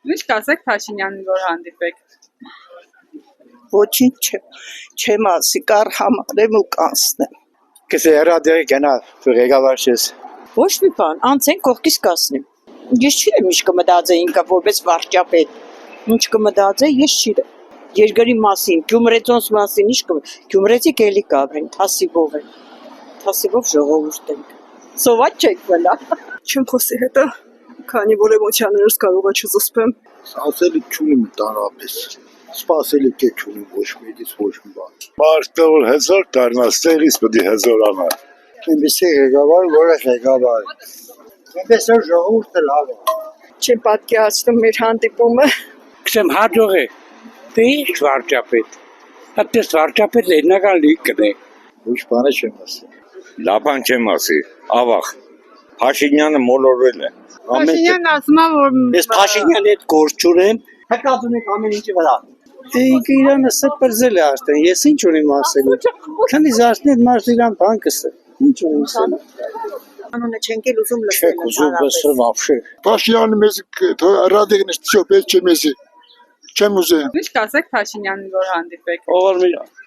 Ինչ կասեք Փաշինյանին, որ հանդիպեք։ Ոչինչ չեմ ասի, կար համարեմ ու կանցնեմ։ Կսե հրադերի գնա ղեկավար ես։ Ոչ մի բան, անցեն կողքից կասնեմ։ Ես չիրեմ ինչ կմտածե ինքը որպես վարչապետ։ Ինչ կմտածե, ես չիրեմ։ Երկրի մասին, Գյումրեցոնց մասին ինչ Գյումրեցի գելի կավեն, թասիվով են։ Թասիվով ժողովուրդ են։ Սոված չեք բնա։ Չեմ խոսի հետը, քանի որ էմոցիաներս կարող է չզսպեմ։ Ասելի չունիմ տանապես, սպասելիք է չունիմ ոչ մեկից ոչ մի բան։ Մարդը որ հզոր դառնա, ստեղից պետք է հզորանա։ Այնպեսի ղեկավար, որը ղեկավար է։ Այնպես որ ժողովուրդը լավ է։ Չեմ պատկերացնում մեր հանդիպումը։ Քսեմ հաջող է։ Դե ինչ վարչապետ։ Այդպես վարչապետ լենական լիքն է։ Ոչ բանը չեմ ասի։ Լավ բան չեմ ասի, ավաղ։ Փաշինյանը մոլորվել է։ Փաշինյանն ասում է, որ Ես Փաշինյանի հետ գործ չունեմ, հկած ունենք ամեն ինչի վրա։ Ինքը իրանը սպրզել է արդեն, ես ինչ ունիմ ասելու։ Քանի զարթն այդ մարդը իրան բան կսը։ Ինչ ունիմ ասելու։ Անունը չենք էլ ուզում լսել։ Չեք ուզում լսել вообще։ Փաշինյանը մեզ ռադիգնից չոպետ չեմ էսի։ Չեմ ուզում։ ինչ կասեք Փաշինյանին, որ հանդիպեք։ Ողորմյան